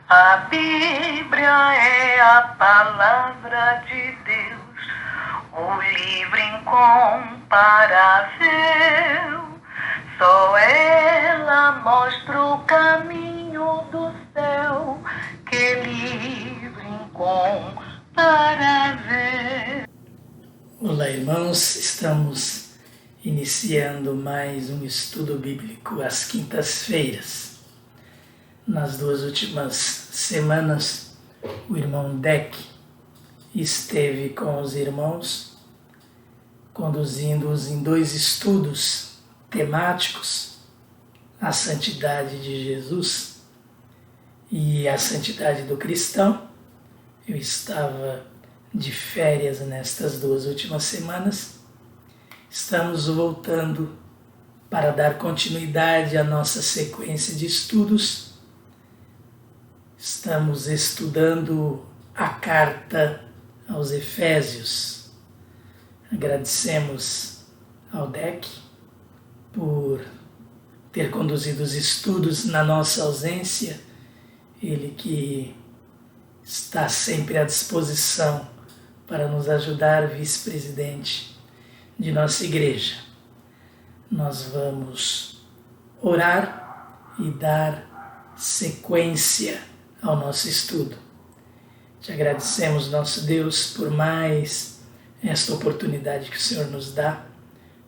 A Bíblia é a palavra de Deus, o livro incomparável. Só ela mostra o caminho do céu, que livro incomparável. Olá, irmãos, estamos iniciando mais um estudo bíblico às quintas-feiras. Nas 2 últimas semanas, o irmão Deck esteve com os irmãos, conduzindo-os em 2 estudos temáticos: a santidade de Jesus e a santidade do cristão. Eu estava de férias nestas 2 últimas semanas. Estamos voltando para dar continuidade à nossa sequência de estudos. Estamos estudando a carta aos Efésios. Agradecemos ao Deck por ter conduzido os estudos na nossa ausência, ele que está sempre à disposição para nos ajudar, vice-presidente de nossa igreja. Nós vamos orar e dar sequência ao nosso estudo. Te agradecemos, nosso Deus, por mais esta oportunidade que o Senhor nos dá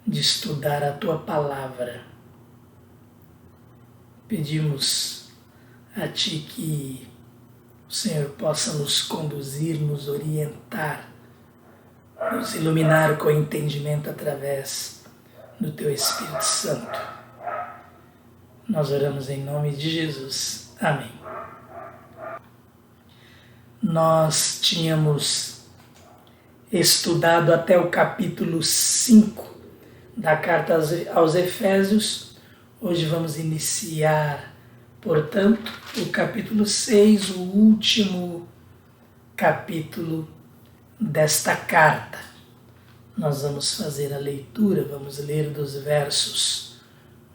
de estudar a Tua Palavra. Pedimos a Ti que o Senhor possa nos conduzir, nos orientar, nos iluminar com entendimento através do Teu Espírito Santo. Nós oramos em nome de Jesus. Amém. Nós tínhamos estudado até o capítulo 5 da carta aos Efésios. Hoje vamos iniciar, portanto, o capítulo 6, o último capítulo desta carta. Nós vamos fazer a leitura, vamos ler dos versos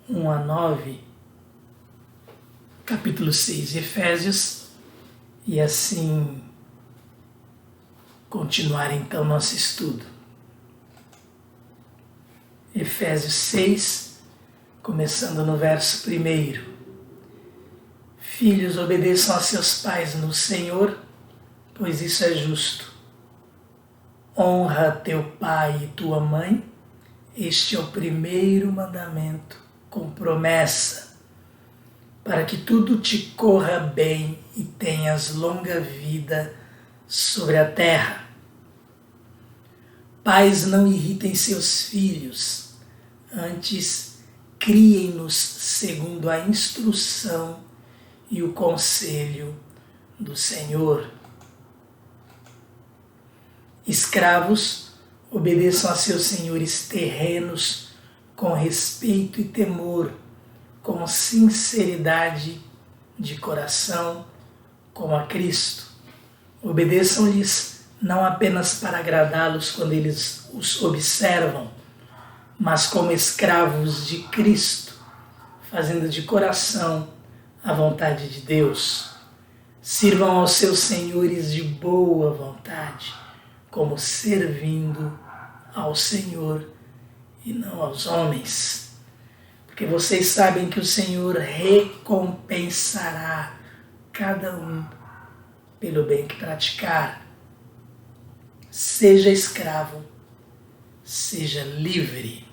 1 a 9, capítulo 6 de Efésios, e assim continuar então nosso estudo. Efésios 6, começando no verso 1. Filhos, obedeçam a seus pais no Senhor, pois isso é justo. Honra teu pai e tua mãe, este é o primeiro mandamento com promessa, para que tudo te corra bem e tenhas longa vida sobre a terra. Pais, não irritem seus filhos, antes criem-nos segundo a instrução e o conselho do Senhor. Escravos, obedeçam a seus senhores terrenos com respeito e temor, com sinceridade de coração, como a Cristo. Obedeçam-lhes não apenas para agradá-los quando eles os observam, mas como escravos de Cristo, fazendo de coração a vontade de Deus. Sirvam aos seus senhores de boa vontade, como servindo ao Senhor e não aos homens. Porque vocês sabem que o Senhor recompensará cada um pelo bem que praticar. Seja escravo, seja livre.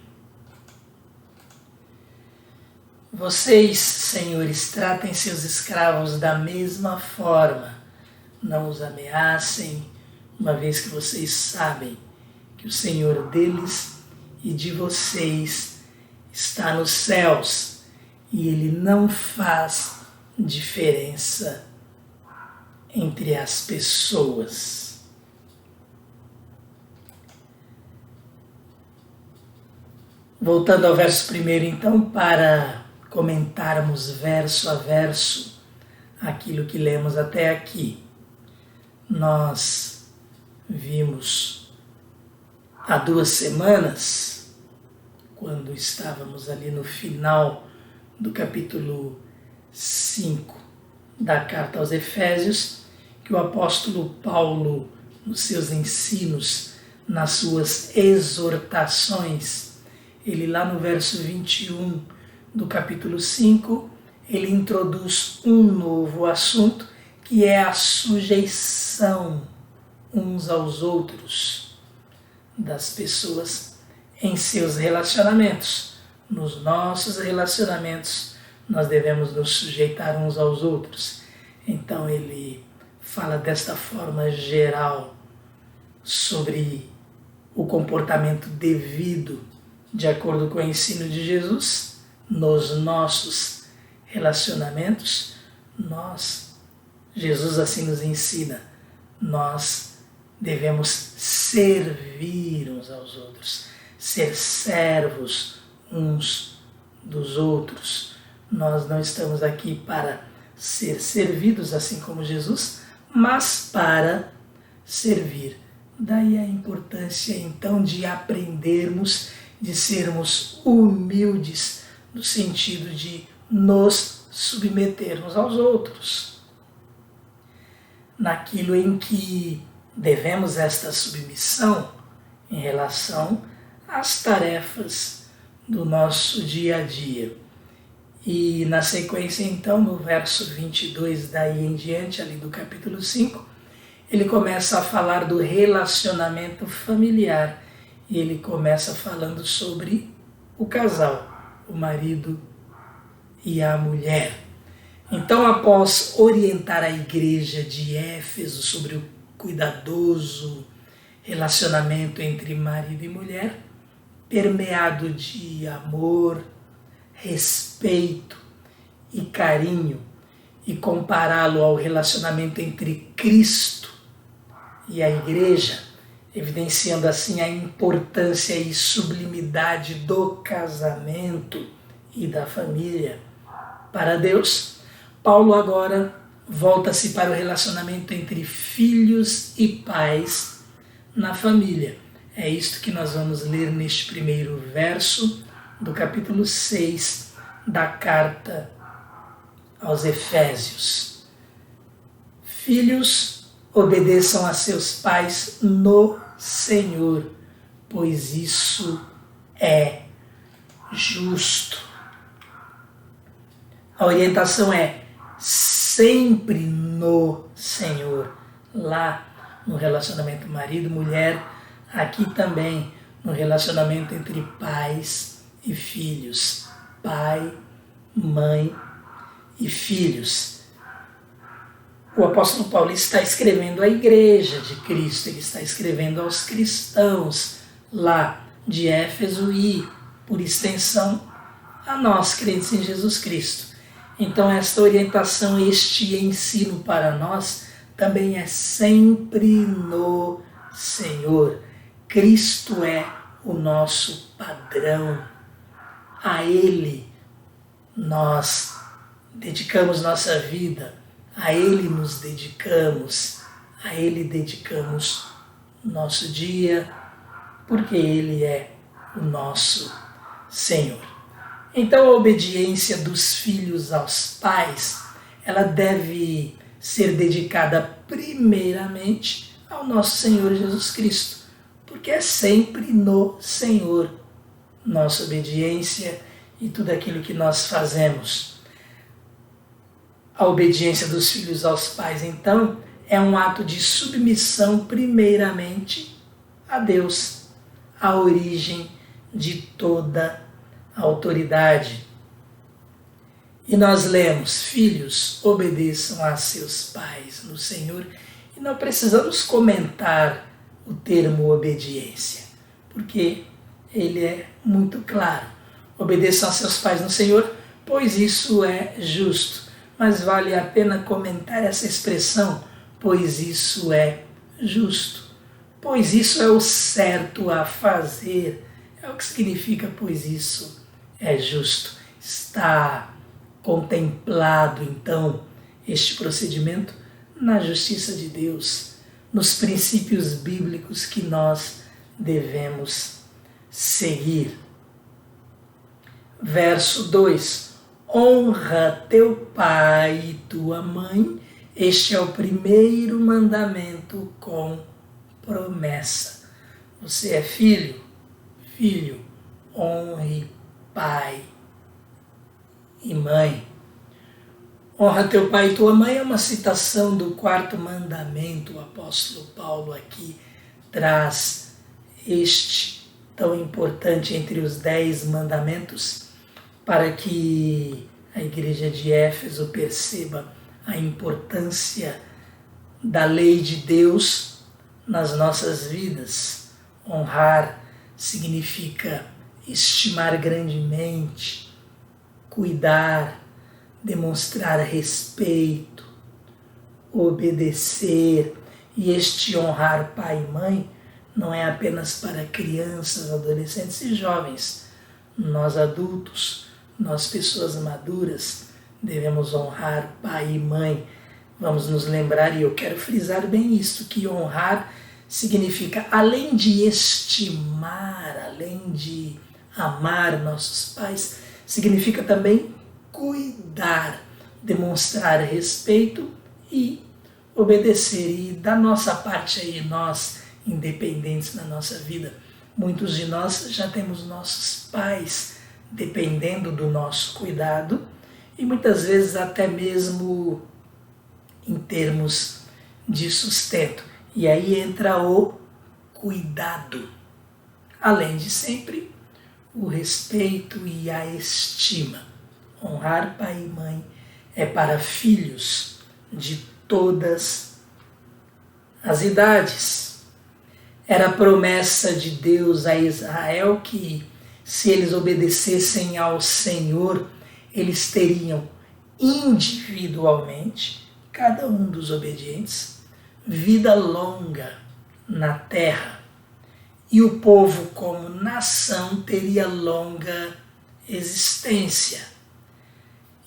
Vocês, senhores, tratem seus escravos da mesma forma. Não os ameacem, uma vez que vocês sabem que o Senhor deles e de vocês está nos céus e Ele não faz diferença entre as pessoas. Voltando ao verso 1, então, para comentarmos verso a verso aquilo que lemos até aqui. Nós vimos há 2 semanas, quando estávamos ali no final do capítulo 5 da carta aos Efésios, que o apóstolo Paulo, nos seus ensinos, nas suas exortações, ele lá no verso 21 do capítulo 5, ele introduz um novo assunto, que é a sujeição uns aos outros das pessoas em seus relacionamentos. Nos nossos relacionamentos, nós devemos nos sujeitar uns aos outros. Então ele fala desta forma geral sobre o comportamento devido, de acordo com o ensino de Jesus, nos nossos relacionamentos. Jesus assim nos ensina, nós devemos servir uns aos outros, ser servos uns dos outros. Nós não estamos aqui para ser servidos, assim como Jesus, mas para servir. Daí a importância, então, de aprendermos, de sermos humildes, no sentido de nos submetermos aos outros. Naquilo em que devemos esta submissão em relação às tarefas do nosso dia a dia. E na sequência, então, no verso 22 daí em diante, ali do capítulo 5, ele começa a falar do relacionamento familiar. E ele começa falando sobre o casal, o marido e a mulher. Então, após orientar a igreja de Éfeso sobre o cuidadoso relacionamento entre marido e mulher, permeado de amor, respeito e carinho, e compará-lo ao relacionamento entre Cristo e a igreja, evidenciando assim a importância e sublimidade do casamento e da família. Para Deus, Paulo agora volta-se para o relacionamento entre filhos e pais na família. É isto que nós vamos ler neste primeiro verso do capítulo 6 da carta aos Efésios. Filhos, obedeçam a seus pais no Senhor, pois isso é justo. A orientação é sempre no Senhor. Lá no relacionamento marido-mulher, aqui também no relacionamento entre pais e filhos. Pai, mãe e filhos. O apóstolo Paulo está escrevendo à igreja de Cristo, ele está escrevendo aos cristãos lá de Éfeso e, por extensão, a nós crentes em Jesus Cristo. Então esta orientação, este ensino para nós também é sempre no Senhor. Cristo é o nosso padrão. A Ele nós dedicamos nossa vida, a Ele nos dedicamos, a Ele dedicamos nosso dia, porque Ele é o nosso Senhor. Então a obediência dos filhos aos pais, ela deve ser dedicada primeiramente ao nosso Senhor Jesus Cristo, porque é sempre no Senhor nossa obediência e tudo aquilo que nós fazemos. A obediência dos filhos aos pais, então, é um ato de submissão primeiramente a Deus, a origem de toda a autoridade. E nós lemos, filhos, obedeçam a seus pais no Senhor, e não precisamos comentar o termo obediência, porque ele é muito claro. Obedeçam a seus pais no Senhor, pois isso é justo. Mas vale a pena comentar essa expressão, pois isso é justo. Pois isso é o certo a fazer. É o que significa, pois isso é justo. Está contemplado, então, este procedimento na justiça de Deus, nos princípios bíblicos que nós devemos seguir. Verso 2. honra teu pai e tua mãe. Este é o primeiro mandamento com promessa. Você é filho? Filho, honre pai e mãe. Honra teu pai e tua mãe é uma citação do quarto mandamento. O apóstolo Paulo aqui traz este tão importante entre os 10 mandamentos para que a igreja de Éfeso perceba a importância da lei de Deus nas nossas vidas. Honrar significa estimar grandemente, cuidar, demonstrar respeito, obedecer. E este honrar pai e mãe não é apenas para crianças, adolescentes e jovens. Nós adultos, nós pessoas maduras, devemos honrar pai e mãe. Vamos nos lembrar, e eu quero frisar bem isso, que honrar significa, além de estimar, além de amar nossos pais, significa também cuidar, demonstrar respeito e obedecer. E da nossa parte aí, nós, independentes na nossa vida, muitos de nós já temos nossos pais dependendo do nosso cuidado e muitas vezes até mesmo em termos de sustento. E aí entra o cuidado, além de sempre o respeito e a estima. Honrar pai e mãe é para filhos de todas as idades. Era a promessa de Deus a Israel que, se eles obedecessem ao Senhor, eles teriam individualmente, cada um dos obedientes, vida longa na terra. E o povo, como nação, teria longa existência.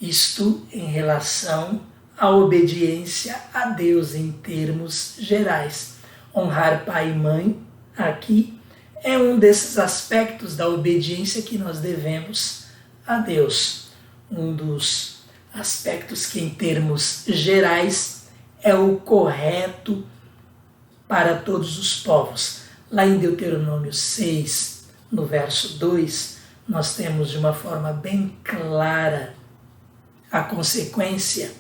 Isto em relação à obediência a Deus em termos gerais. Honrar pai e mãe aqui é um desses aspectos da obediência que nós devemos a Deus. Um dos aspectos que, em termos gerais, é o correto para todos os povos. Lá em Deuteronômio 6, no verso 2, nós temos de uma forma bem clara a consequência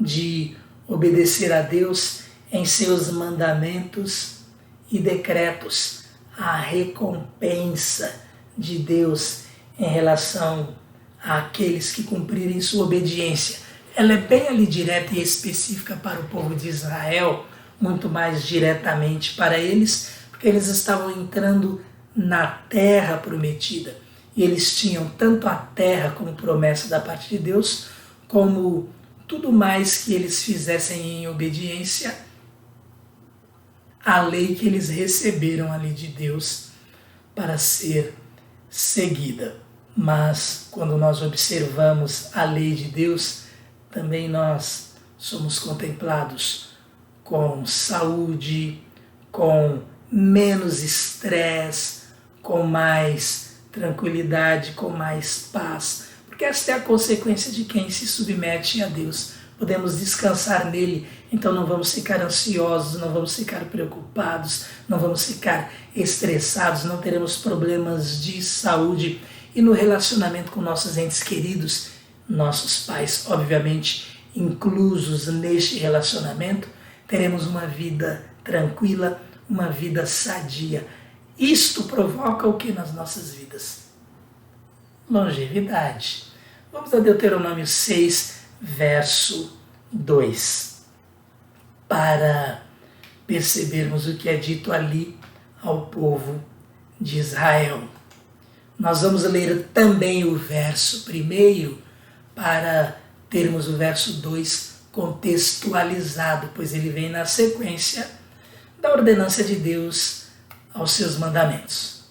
de obedecer a Deus em seus mandamentos e decretos, a recompensa de Deus em relação àqueles que cumprirem sua obediência. Ela é bem ali direta e específica para o povo de Israel, muito mais diretamente para eles, porque eles estavam entrando na terra prometida. E eles tinham tanto a terra como promessa da parte de Deus, como tudo mais que eles fizessem em obediência à lei que eles receberam ali de Deus para ser seguida. Mas quando nós observamos a lei de Deus, também nós somos contemplados com saúde, com menos estresse, com mais tranquilidade, com mais paz, porque esta é a consequência de quem se submete a Deus. Podemos descansar nele, então não vamos ficar ansiosos, não vamos ficar preocupados, não vamos ficar estressados, não teremos problemas de saúde. E no relacionamento com nossos entes queridos, nossos pais, obviamente, inclusos neste relacionamento, teremos uma vida tranquila, uma vida sadia. Isto provoca o que nas nossas vidas? Longevidade. Vamos a Deuteronômio 6, verso 2, para percebermos o que é dito ali ao povo de Israel. Nós vamos ler também o verso 1 para termos o verso 2 contextualizado, pois ele vem na sequência da ordenança de Deus aos seus mandamentos.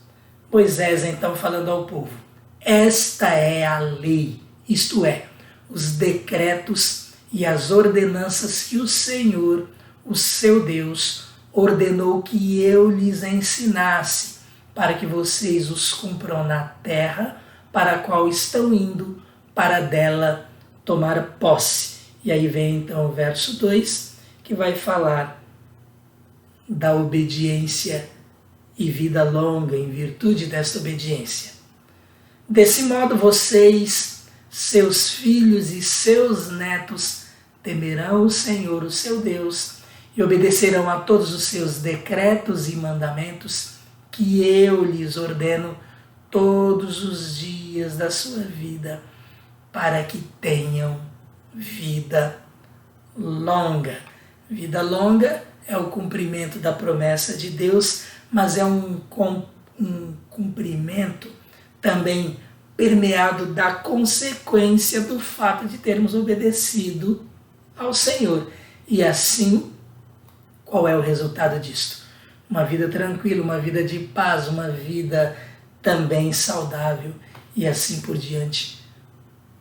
Moisés, então, falando ao povo: esta é a lei, isto é, os decretos e as ordenanças que o Senhor, o seu Deus, ordenou que eu lhes ensinasse, para que vocês os cumpram na terra para a qual estão indo para dela tomar posse. E aí vem então o verso 2, que vai falar da obediência e vida longa em virtude desta obediência. Desse modo vocês, seus filhos e seus netos, temerão o Senhor, o seu Deus, e obedecerão a todos os seus decretos e mandamentos que eu lhes ordeno todos os dias da sua vida, para que tenham vida longa. Vida longa é o cumprimento da promessa de Deus, mas é um cumprimento também permeado da consequência do fato de termos obedecido ao Senhor. E assim, qual é o resultado disto? Uma vida tranquila, uma vida de paz, uma vida também saudável e assim por diante,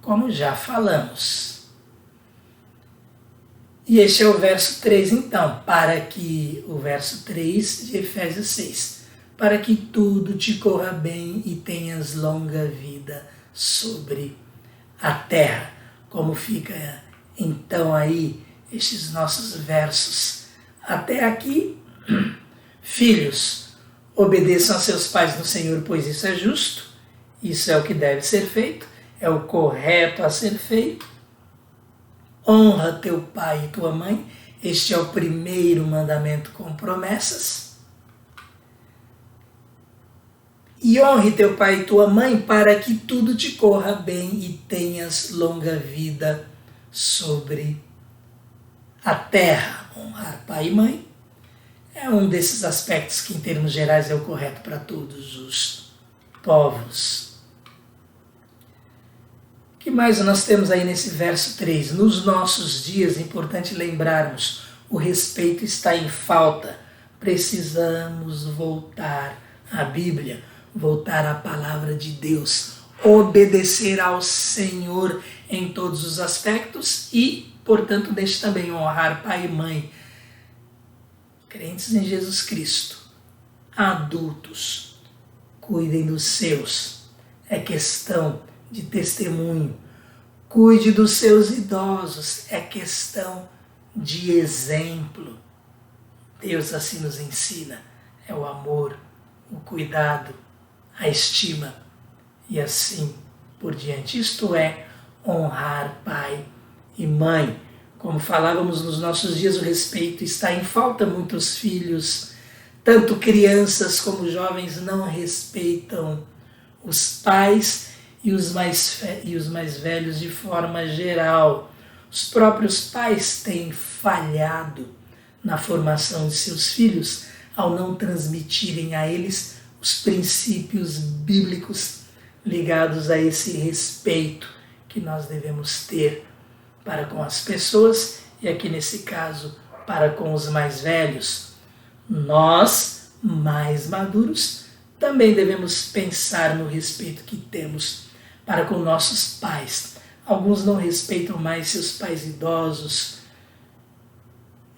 como já falamos. E este é o verso 3, então, o verso 3 de Efésios 6, para que tudo te corra bem e tenhas longa vida sobre a terra. Como fica então aí estes nossos versos até aqui? Filhos, obedeçam a seus pais no Senhor, pois isso é justo, isso é o que deve ser feito, é o correto a ser feito. Honra teu pai e tua mãe, este é o primeiro mandamento com promessas. E honre teu pai e tua mãe para que tudo te corra bem e tenhas longa vida sobre a terra. Honrar pai e mãe é um desses aspectos que, em termos gerais, é o correto para todos os povos. O que mais nós temos aí nesse verso 3? Nos nossos dias, é importante lembrarmos, o respeito está em falta. Precisamos voltar à Bíblia, voltar à palavra de Deus, obedecer ao Senhor em todos os aspectos e, portanto, deixe também honrar pai e mãe. Crentes em Jesus Cristo, adultos, cuidem dos seus. É questão de testemunho. Cuide dos seus idosos. É questão de exemplo. Deus assim nos ensina. É o amor, o cuidado, a estima e assim por diante. Isto é honrar pai e mãe. Como falávamos nos nossos dias, o respeito está em falta. Muitos filhos, tanto crianças como jovens, não respeitam os pais e os mais velhos de forma geral. Os próprios pais têm falhado na formação de seus filhos ao não transmitirem a eles os princípios bíblicos ligados a esse respeito que nós devemos ter para com as pessoas e aqui nesse caso para com os mais velhos. Nós, mais maduros, também devemos pensar no respeito que temos para com nossos pais. Alguns não respeitam mais seus pais idosos,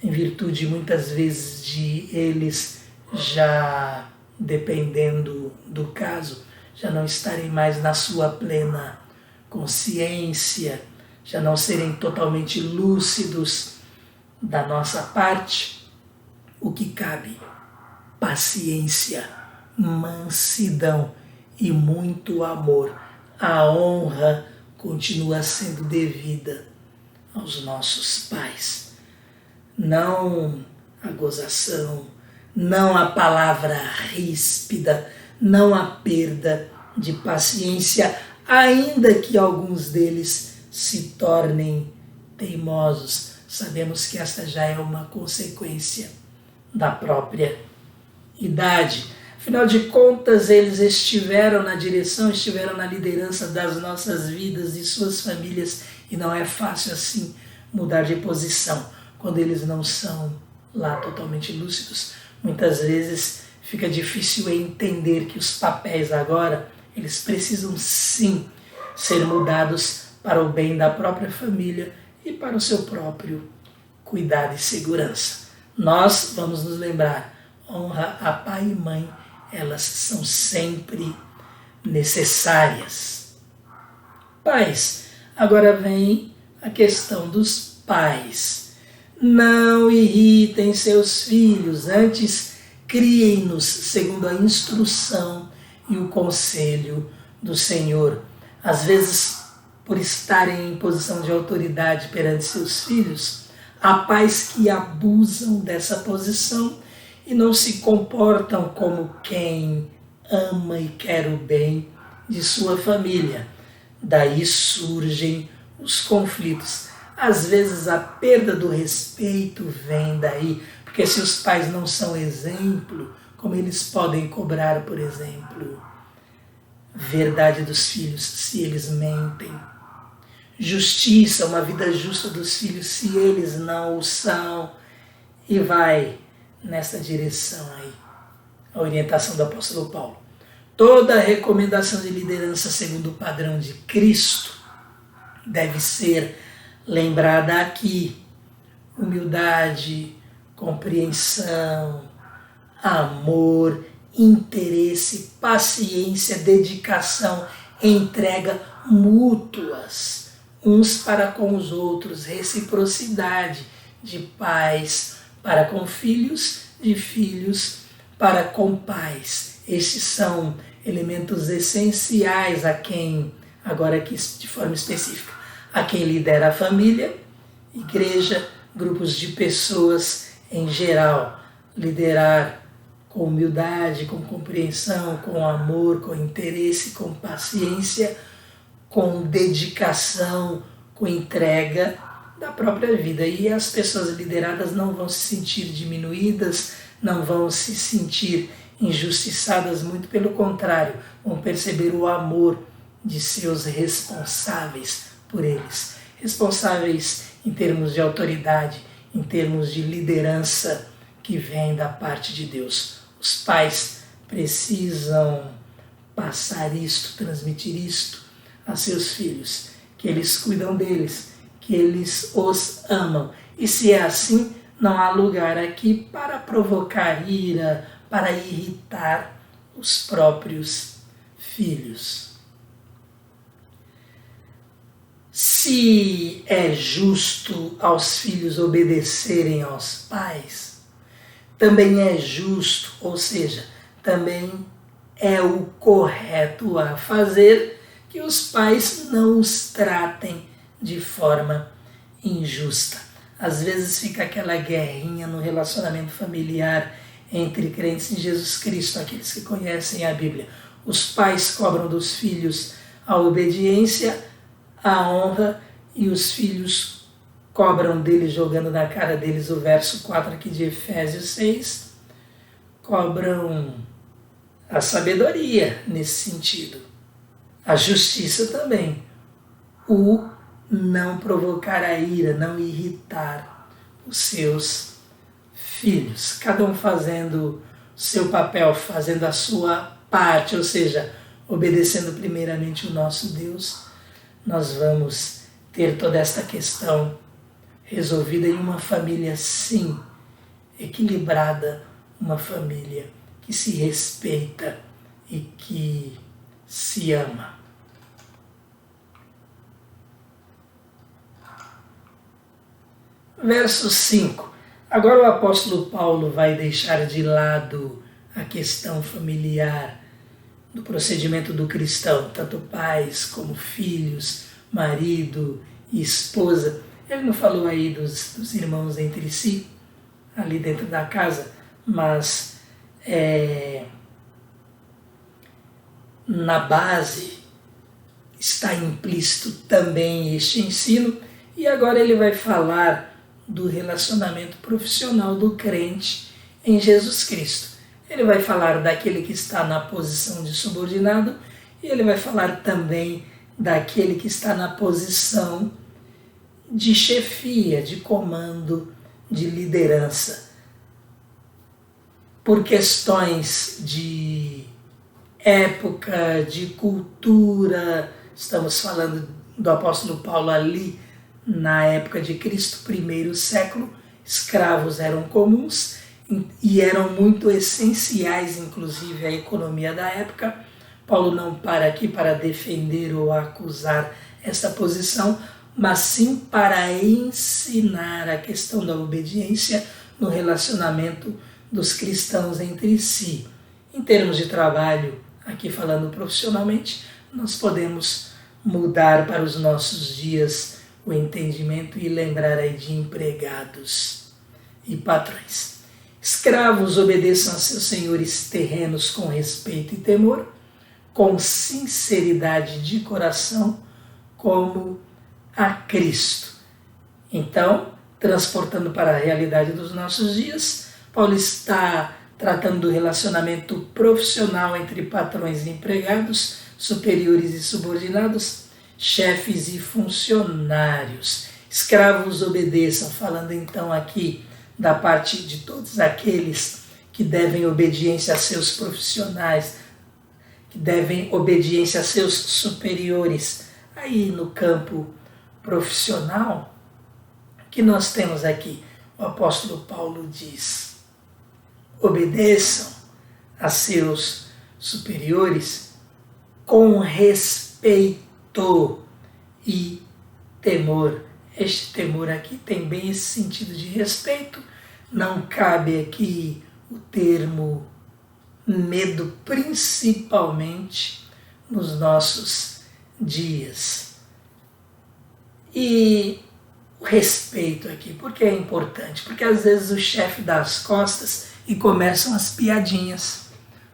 em virtude muitas vezes de eles já, dependendo do caso, já não estarem mais na sua plena consciência, já não serem totalmente lúcidos. Da nossa parte, o que cabe? Paciência, mansidão e muito amor. A honra continua sendo devida aos nossos pais. Não a gozação, não a palavra ríspida, não a perda de paciência, ainda que alguns deles se tornem teimosos. Sabemos que esta já é uma consequência da própria idade. Afinal de contas, eles estiveram na direção, estiveram na liderança das nossas vidas e suas famílias, e não é fácil assim mudar de posição quando eles não são lá totalmente lúcidos. Muitas vezes fica difícil entender que os papéis agora, eles precisam sim ser mudados para o bem da própria família e para o seu próprio cuidado e segurança. Nós vamos nos lembrar, honra a pai e mãe, elas são sempre necessárias. pais. Agora vem a questão dos pais. Não irritem seus filhos, antes criem-nos segundo a instrução e o conselho do Senhor. Às vezes, por estarem em posição de autoridade perante seus filhos, há pais que abusam dessa posição e não se comportam como quem ama e quer o bem de sua família. Daí surgem os conflitos. Às vezes a perda do respeito vem daí, porque se os pais não são exemplo, como eles podem cobrar, por exemplo, verdade dos filhos se eles mentem? Justiça, uma vida justa dos filhos se eles não o são? E vai nessa direção aí a orientação do apóstolo Paulo. Toda recomendação de liderança segundo o padrão de Cristo deve ser lembrada aqui. Humildade, compreensão, amor, interesse, paciência, dedicação, entrega mútuas, uns para com os outros, reciprocidade de pais para com filhos, de filhos para com pais. Estes são elementos essenciais a quem, agora aqui de forma específica, a quem lidera a família, igreja, grupos de pessoas em geral. Liderar com humildade, com compreensão, com amor, com interesse, com paciência, com dedicação, com entrega da própria vida. E as pessoas lideradas não vão se sentir diminuídas, não vão se sentir injustiçadas, muito pelo contrário, vão perceber o amor de seus responsáveis por eles. Responsáveis em termos de autoridade, em termos de liderança que vem da parte de Deus. Os pais precisam passar isto, transmitir isto a seus filhos, que eles cuidam deles, que eles os amam. E se é assim, não há lugar aqui para provocar ira, para irritar os próprios filhos. Se é justo aos filhos obedecerem aos pais, também é justo, ou seja, também é o correto a fazer que os pais não os tratem de forma injusta. Às vezes fica aquela guerrinha no relacionamento familiar entre crentes em Jesus Cristo, aqueles que conhecem a Bíblia. Os pais cobram dos filhos a obediência, a honra, e os filhos cobram deles, jogando na cara deles o verso 4 aqui de Efésios 6, cobram a sabedoria nesse sentido, a justiça também, o não provocar a ira, não irritar os seus filhos, cada um fazendo o seu papel, fazendo a sua parte, ou seja, obedecendo primeiramente o nosso Deus. Nós vamos ter toda esta questão resolvida em uma família, sim, equilibrada, uma família que se respeita e que se ama. Verso 5. Agora o apóstolo Paulo vai deixar de lado a questão familiar do procedimento do cristão, tanto pais como filhos, marido e esposa. Ele não falou aí dos irmãos entre si, ali dentro da casa, mas na base está implícito também este ensino, e agora ele vai falar do relacionamento profissional do crente em Jesus Cristo. Ele vai falar daquele que está na posição de subordinado e ele vai falar também daquele que está na posição de chefia, de comando, de liderança. Por questões de época, de cultura, estamos falando do apóstolo Paulo ali na época de Cristo, primeiro século, escravos eram comuns e eram muito essenciais, inclusive, à economia da época. Paulo não para aqui para defender ou acusar essa posição, mas sim para ensinar a questão da obediência no relacionamento dos cristãos entre si. Em termos de trabalho, aqui falando profissionalmente, nós podemos mudar para os nossos dias o entendimento e lembrar aí de empregados e patrões. Escravos, obedeçam a seus senhores terrenos com respeito e temor, com sinceridade de coração, como a Cristo. Então, transportando para a realidade dos nossos dias, Paulo está tratando do relacionamento profissional entre patrões e empregados, superiores e subordinados, chefes e funcionários. Escravos obedeçam, falando então aqui da parte de todos aqueles que devem obediência a seus profissionais, que devem obediência a seus superiores. Aí no campo profissional, que nós temos aqui, o apóstolo Paulo diz: obedeçam a seus superiores com respeito e temor. Este temor aqui tem bem esse sentido de respeito. Não cabe aqui o termo medo, principalmente nos nossos dias. E o respeito aqui, por que é importante? Porque às vezes o chefe dá as costas e começam as piadinhas,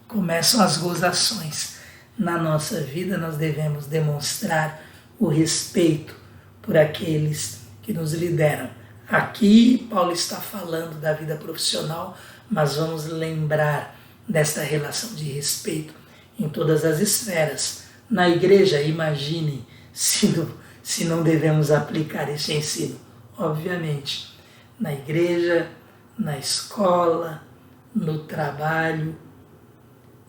começam as gozações. Na nossa vida nós devemos demonstrar o respeito por aqueles que nos lideram. Aqui Paulo está falando da vida profissional, mas vamos lembrar desta relação de respeito em todas as esferas. Na igreja, imagine se não devemos aplicar esse ensino. Obviamente, na igreja, na escola, no trabalho,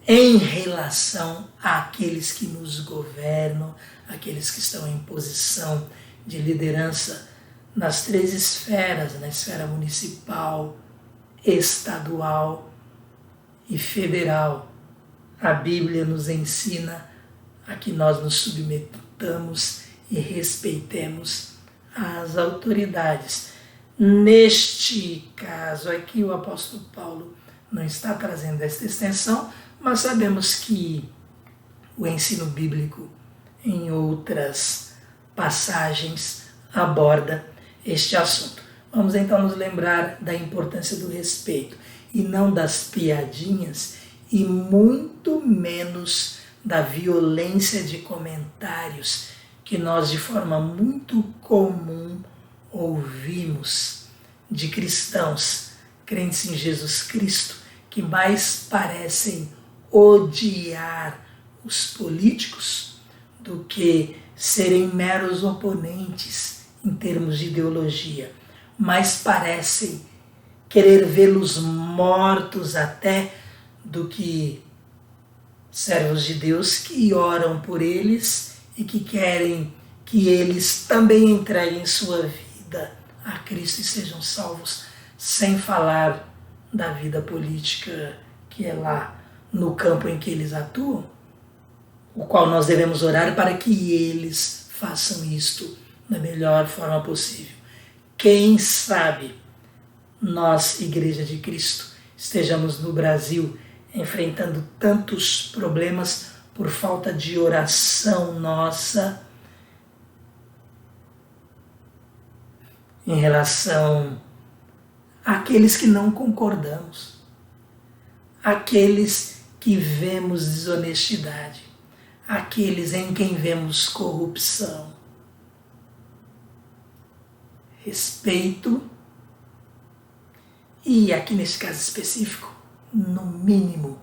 em relação àqueles que nos governam, aqueles que estão em posição de liderança nas 3 esferas, na esfera municipal, estadual e federal. A Bíblia nos ensina a que nós nos submetamos e respeitemos as autoridades. Neste caso aqui, o apóstolo Paulo não está trazendo esta extensão, mas sabemos que o ensino bíblico em outras passagens aborda este assunto. Vamos então nos lembrar da importância do respeito e não das piadinhas e muito menos da violência de comentários que nós de forma muito comum ouvimos de cristãos, crentes em Jesus Cristo, que mais parecem odiar os políticos do que serem meros oponentes em termos de ideologia, mas parecem querer vê-los mortos até do que servos de Deus que oram por eles e que querem que eles também entreguem sua vida a Cristo e sejam salvos, sem falar da vida política que é lá no campo em que eles atuam, o qual nós devemos orar para que eles façam isto da melhor forma possível. Quem sabe nós, Igreja de Cristo, estejamos no Brasil enfrentando tantos problemas por falta de oração nossa em relação àqueles que não concordamos, àqueles que vemos desonestidade, àqueles em quem vemos corrupção. Respeito e, aqui nesse caso específico, no mínimo,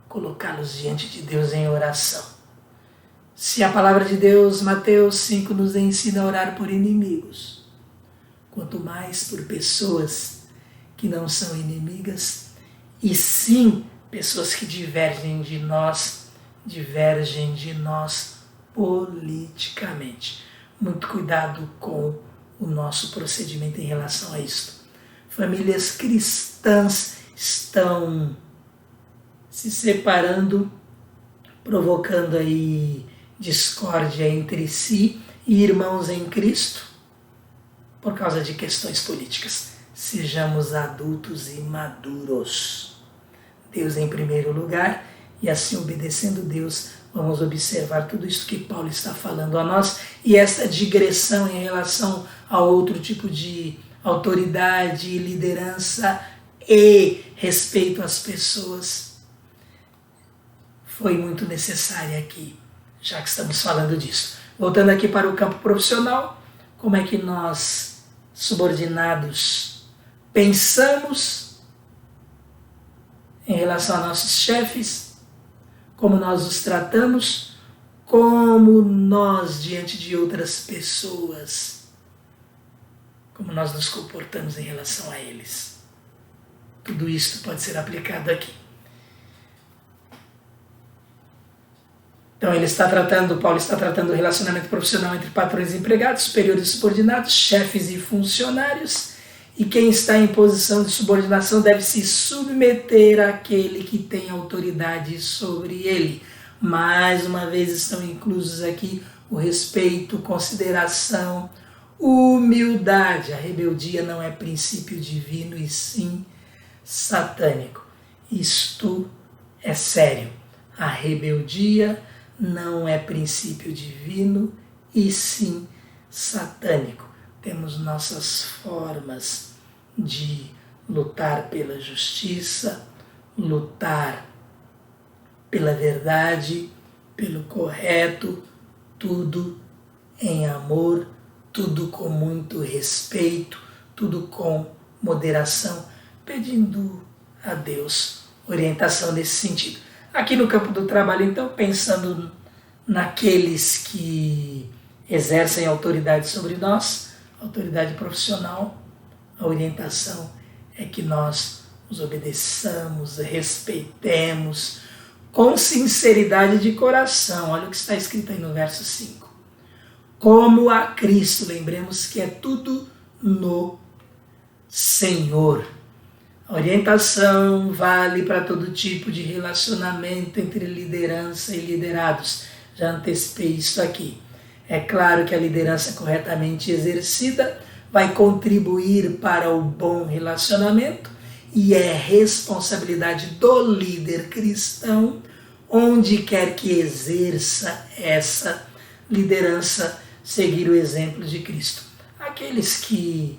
colocá-los diante de Deus em oração. Se a palavra de Deus, Mateus 5, nos ensina a orar por inimigos, quanto mais por pessoas que não são inimigas, e sim pessoas que divergem de nós politicamente. Muito cuidado com o nosso procedimento em relação a isto. Famílias cristãs estão se separando provocando aí discórdia entre si e irmãos em Cristo por causa de questões políticas. Sejamos adultos e maduros. Deus em primeiro lugar, e assim obedecendo Deus, vamos observar tudo isso que Paulo está falando a nós e essa digressão em relação a outro tipo de autoridade, liderança e respeito às pessoas foi muito necessária aqui, já que estamos falando disso. Voltando aqui para o campo profissional, como é que nós, subordinados, pensamos em relação a nossos chefes, como nós os tratamos, como nós diante de outras pessoas, como nós nos comportamos em relação a eles. Tudo isso pode ser aplicado aqui. Então Paulo está tratando o relacionamento profissional entre patrões e empregados, superiores e subordinados, chefes e funcionários, e quem está em posição de subordinação deve se submeter àquele que tem autoridade sobre ele. Mais uma vez estão inclusos aqui o respeito, consideração, humildade. A rebeldia não é princípio divino e sim satânico. Isto é sério. A rebeldia não é princípio divino e sim satânico. Temos nossas formas de lutar pela justiça, lutar pela verdade, pelo correto, tudo em amor, tudo com muito respeito, tudo com moderação, pedindo a Deus orientação nesse sentido. Aqui no campo do trabalho, então, pensando naqueles que exercem autoridade sobre nós, autoridade profissional, a orientação é que nós os obedeçamos, respeitemos, com sinceridade de coração. Olha o que está escrito aí no verso 5. Como a Cristo, lembremos que é tudo no Senhor. A orientação vale para todo tipo de relacionamento entre liderança e liderados. Já antecipei isso aqui. É claro que a liderança corretamente exercida vai contribuir para o bom relacionamento e é responsabilidade do líder cristão, onde quer que exerça essa liderança, seguir o exemplo de Cristo. Aqueles que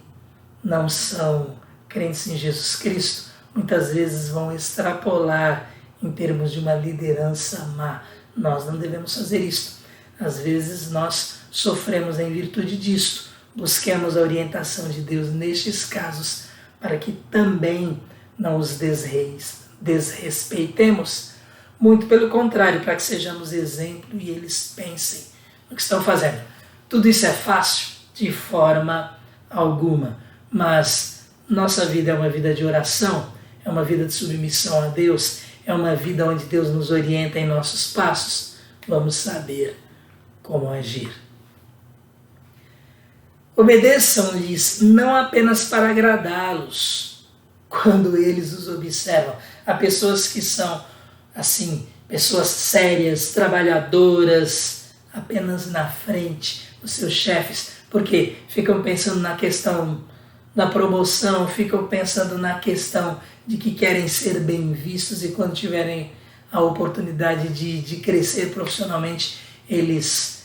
não são crentes em Jesus Cristo, muitas vezes vão extrapolar em termos de uma liderança má. Nós não devemos fazer isso. Às vezes nós sofremos em virtude disto. Busquemos a orientação de Deus nestes casos para que também não os desrespeitemos. Muito pelo contrário, para que sejamos exemplo e eles pensem no que estão fazendo. Tudo isso é fácil? De forma alguma. Mas nossa vida é uma vida de oração, é uma vida de submissão a Deus, é uma vida onde Deus nos orienta em nossos passos. Vamos saber como agir. Obedeçam-lhes não apenas para agradá-los, quando eles os observam. Há pessoas que são, assim, pessoas sérias, trabalhadoras, apenas na frente dos seus chefes, porque ficam pensando na questão da promoção, ficam pensando na questão de que querem ser bem vistos e quando tiverem a oportunidade de crescer profissionalmente, eles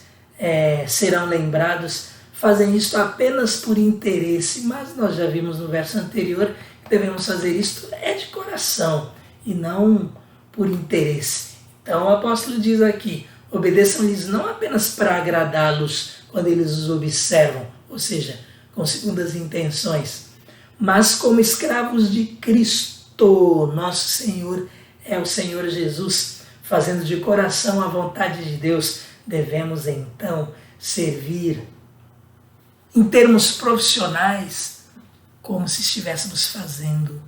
serão lembrados. Fazem isso apenas por interesse, mas nós já vimos no verso anterior que devemos fazer isto de coração e não por interesse. Então o apóstolo diz aqui, obedeçam-lhes não apenas para agradá-los quando eles os observam, ou seja, com segundas intenções, mas como escravos de Cristo. Nosso Senhor é o Senhor Jesus, fazendo de coração a vontade de Deus. Devemos então servir em termos profissionais como se estivéssemos fazendo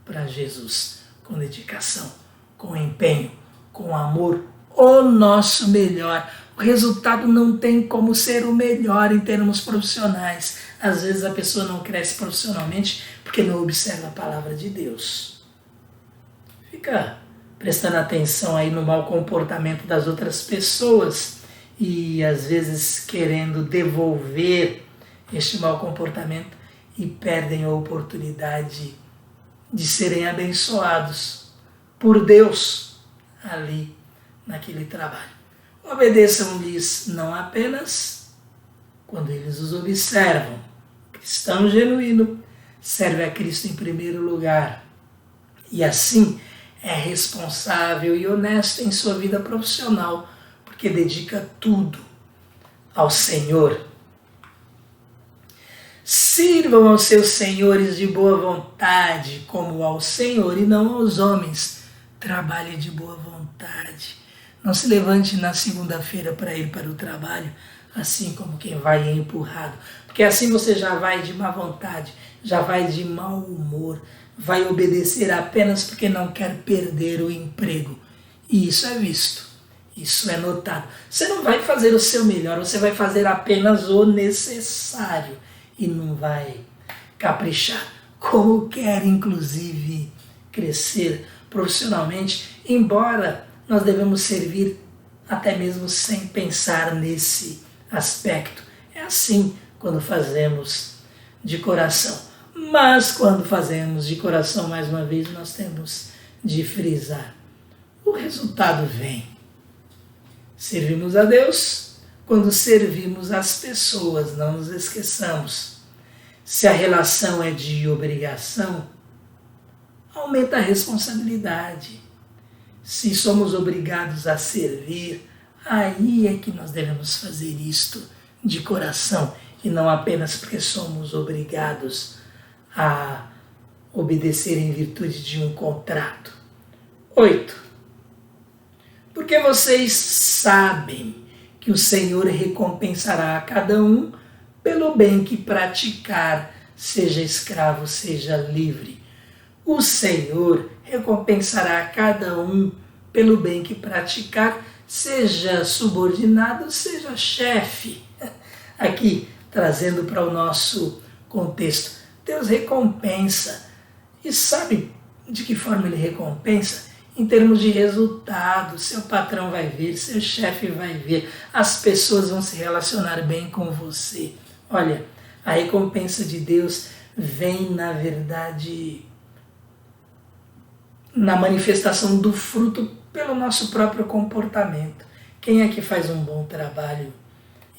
para Jesus, com dedicação, com empenho, com amor, o nosso melhor. O resultado não tem como ser o melhor em termos profissionais. Às vezes a pessoa não cresce profissionalmente porque não observa a palavra de Deus. Fica prestando atenção aí no mau comportamento das outras pessoas e às vezes querendo devolver este mau comportamento e perdem a oportunidade de serem abençoados por Deus ali naquele trabalho. Obedeçam-lhes não apenas quando eles os observam. Cristão genuíno serve a Cristo em primeiro lugar e assim é responsável e honesto em sua vida profissional, porque dedica tudo ao Senhor. Sirvam aos seus senhores de boa vontade, como ao Senhor e não aos homens. Trabalhe de boa vontade. Não se levante na segunda-feira para ir para o trabalho, assim como quem vai empurrado. Porque assim você já vai de má vontade, já vai de mau humor, vai obedecer apenas porque não quer perder o emprego. E isso é visto, isso é notado. Você não vai fazer o seu melhor, você vai fazer apenas o necessário e não vai caprichar. Como quer, inclusive, crescer profissionalmente, embora nós devemos servir até mesmo sem pensar nesse aspecto. É assim quando fazemos de coração. Mas quando fazemos de coração, mais uma vez, nós temos de frisar. O resultado vem. Servimos a Deus quando servimos as pessoas, não nos esqueçamos. Se a relação é de obrigação, aumenta a responsabilidade. Se somos obrigados a servir, aí é que nós devemos fazer isto de coração e não apenas porque somos obrigados a obedecer em virtude de um contrato. 8. Porque vocês sabem que o Senhor recompensará a cada um pelo bem que praticar, seja escravo, seja livre. O Senhor recompensará a cada um pelo bem que praticar, seja subordinado, seja chefe. Aqui, trazendo para o nosso contexto, Deus recompensa. E sabe de que forma Ele recompensa? Em termos de resultado. Seu patrão vai ver, seu chefe vai ver, as pessoas vão se relacionar bem com você. Olha, a recompensa de Deus vem, na verdade, na manifestação do fruto pelo nosso próprio comportamento. Quem é que faz um bom trabalho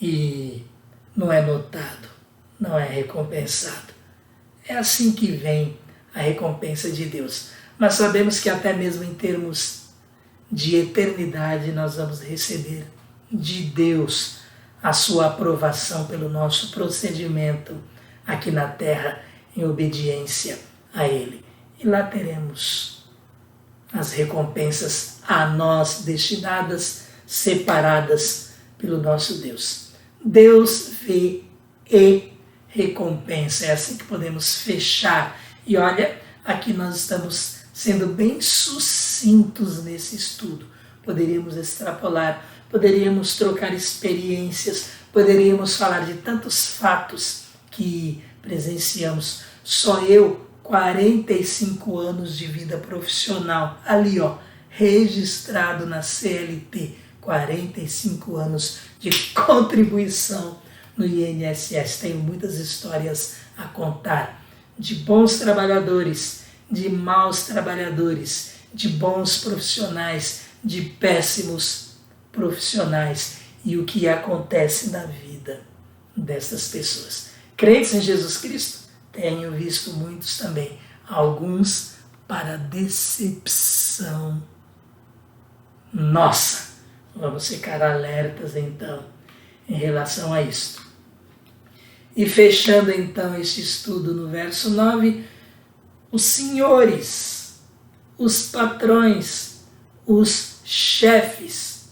e não é notado, não é recompensado? É assim que vem a recompensa de Deus. Mas sabemos que até mesmo em termos de eternidade nós vamos receber de Deus a sua aprovação pelo nosso procedimento aqui na terra em obediência a Ele. E lá teremos as recompensas a nós destinadas, separadas pelo nosso Deus. Deus vê e recompensa. É assim que podemos fechar. E olha, aqui nós estamos sendo bem sucintos nesse estudo. Poderíamos extrapolar, poderíamos trocar experiências, poderíamos falar de tantos fatos que presenciamos. Só eu, 45 anos de vida profissional, ali ó, registrado na CLT, 45 anos de contribuição no INSS. Tenho muitas histórias a contar de bons trabalhadores, de maus trabalhadores, de bons profissionais, de péssimos profissionais e o que acontece na vida dessas pessoas. Crentes em Jesus Cristo, tenho visto muitos também, alguns para decepção nossa. Vamos ficar alertas então em relação a isto. E fechando então este estudo no verso 9, os senhores, os patrões, os chefes,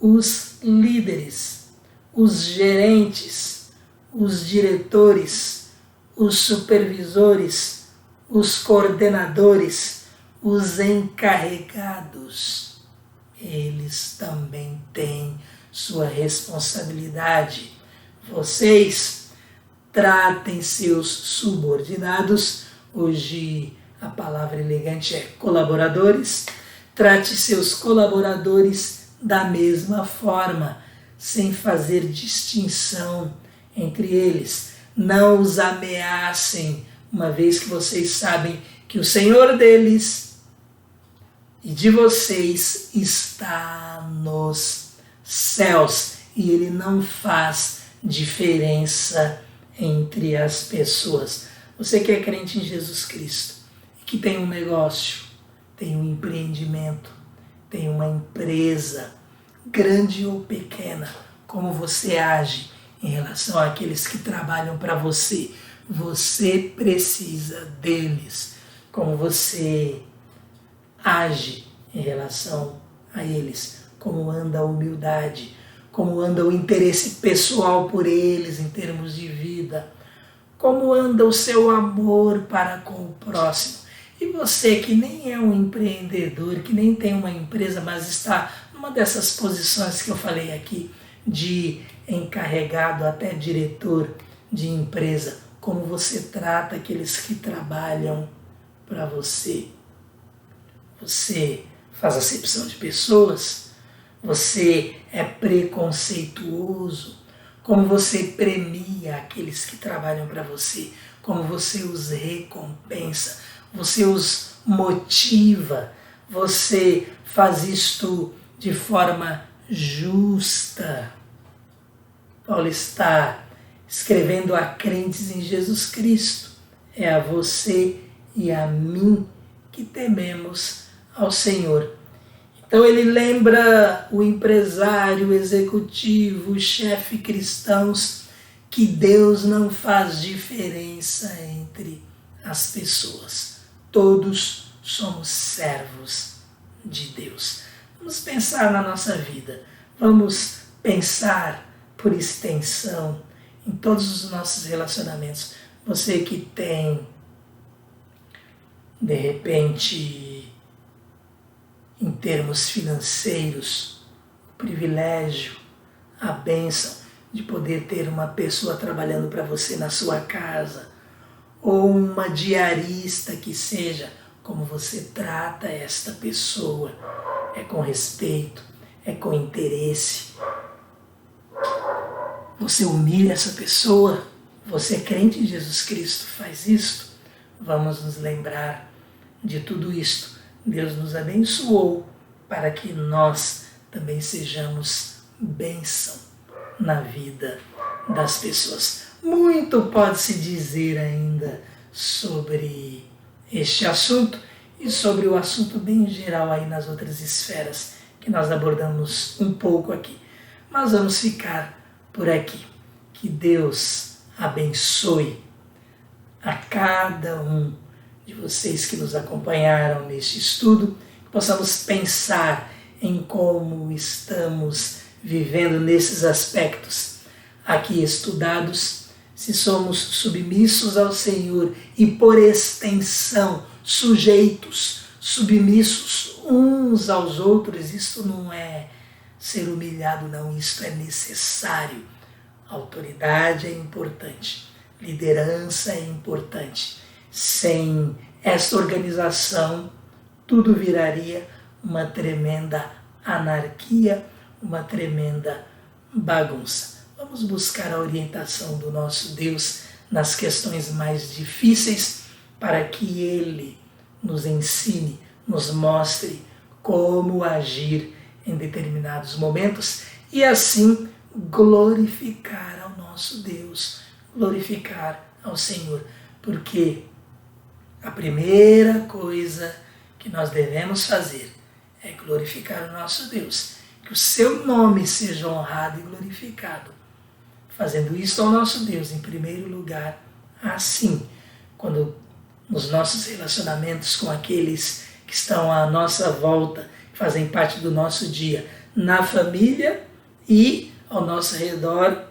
os líderes, os gerentes, os diretores, os supervisores, os coordenadores, os encarregados, eles também têm sua responsabilidade. Vocês tratem seus subordinados, hoje a palavra elegante é colaboradores, Trate seus colaboradores da mesma forma, sem fazer distinção entre eles. Não os ameacem, uma vez que vocês sabem que o Senhor deles e de vocês está nos céus e Ele não faz diferença entre as pessoas. Você que é crente em Jesus Cristo e que tem um negócio, tem um empreendimento, tem uma empresa, grande ou pequena, como você age em relação àqueles que trabalham para você? Você precisa deles. Como você age em relação a eles? Como anda a humildade? Como anda o interesse pessoal por eles em termos de vida? Como anda o seu amor para com o próximo? E você que nem é um empreendedor, que nem tem uma empresa, mas está numa dessas posições que eu falei aqui, de encarregado até diretor de empresa, como você trata aqueles que trabalham para você? Você faz acepção de pessoas? Você é preconceituoso? Como você premia aqueles que trabalham para você? Como você os recompensa? Você os motiva? Você faz isto de forma justa? Paulo está escrevendo a crentes em Jesus Cristo. É a você e a mim que tememos ao Senhor. Então ele lembra o empresário, o executivo, o chefe cristãos que Deus não faz diferença entre as pessoas. Todos somos servos de Deus. Vamos pensar na nossa vida. Vamos pensar por extensão em todos os nossos relacionamentos. Você que tem, de repente, em termos financeiros, o privilégio, a bênção de poder ter uma pessoa trabalhando para você na sua casa, ou uma diarista que seja, como você trata esta pessoa? É com respeito, é com interesse. Você humilha essa pessoa? Você é crente em Jesus Cristo, faz isto? Vamos nos lembrar de tudo isto. Deus nos abençoou para que nós também sejamos bênção na vida das pessoas. Muito pode-se dizer ainda sobre este assunto e sobre o assunto bem geral aí nas outras esferas que nós abordamos um pouco aqui. Mas vamos ficar por aqui. Que Deus abençoe a cada um de vocês que nos acompanharam neste estudo, que possamos pensar em como estamos vivendo nesses aspectos aqui estudados, se somos submissos ao Senhor e, por extensão, sujeitos, submissos uns aos outros. Isto não é ser humilhado, não, isto é necessário. Autoridade é importante, liderança é importante. Sem esta organização, tudo viraria uma tremenda anarquia, uma tremenda bagunça. Vamos buscar a orientação do nosso Deus nas questões mais difíceis para que Ele nos ensine, nos mostre como agir em determinados momentos e assim glorificar ao nosso Deus, glorificar ao Senhor, porque a primeira coisa que nós devemos fazer é glorificar o nosso Deus, que o seu nome seja honrado e glorificado. Fazendo isso ao nosso Deus em primeiro lugar, assim, quando nos nossos relacionamentos com aqueles que estão à nossa volta, que fazem parte do nosso dia, na família e ao nosso redor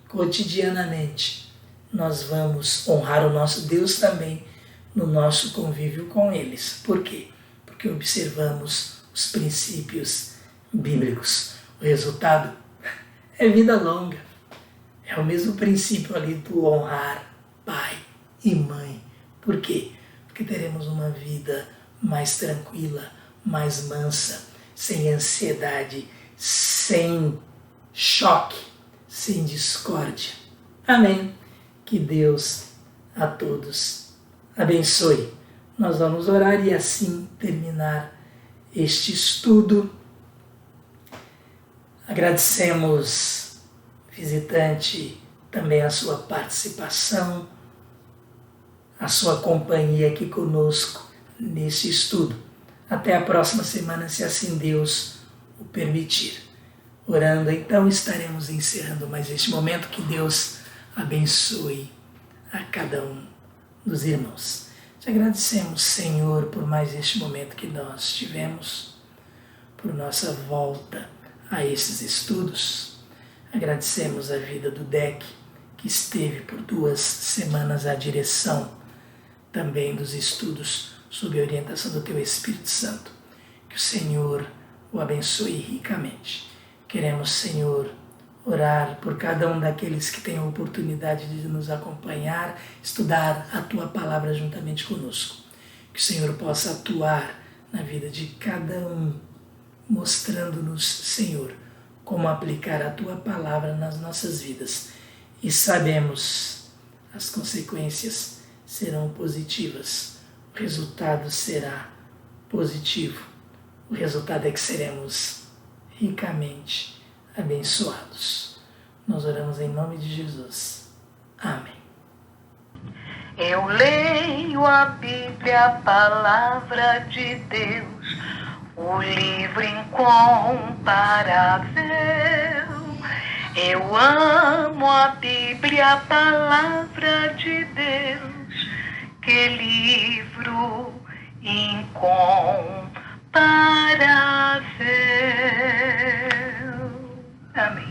cotidianamente, nós vamos honrar o nosso Deus também no nosso convívio com eles. Por quê? Porque observamos os princípios bíblicos. O resultado é vida longa. É o mesmo princípio ali do honrar pai e mãe. Por quê? Porque teremos uma vida mais tranquila, mais mansa, sem ansiedade, sem choque, sem discórdia. Amém. Que Deus a todos abençoe. Nós vamos orar e assim terminar este estudo. Agradecemos, visitante, também a sua participação, a sua companhia aqui conosco neste estudo. Até a próxima semana, se assim Deus o permitir. Orando, então, estaremos encerrando mais este momento. Que Deus abençoe a cada um dos irmãos. Te agradecemos, Senhor, por mais este momento que nós tivemos, por nossa volta a esses estudos. Agradecemos a vida do DEC, que esteve por 2 semanas à direção também dos estudos sob a orientação do Teu Espírito Santo. Que o Senhor o abençoe ricamente. Queremos, Senhor, orar por cada um daqueles que têm a oportunidade de nos acompanhar, estudar a Tua Palavra juntamente conosco. Que o Senhor possa atuar na vida de cada um, mostrando-nos, Senhor, como aplicar a Tua Palavra nas nossas vidas. E sabemos, as consequências serão positivas, o resultado será positivo. O resultado é que seremos ricamente abençoados. Nós oramos em nome de Jesus. Amém. Eu leio a Bíblia, a palavra de Deus, o livro incomparável. Eu amo a Bíblia, a palavra de Deus, que livro incomparável. Amém.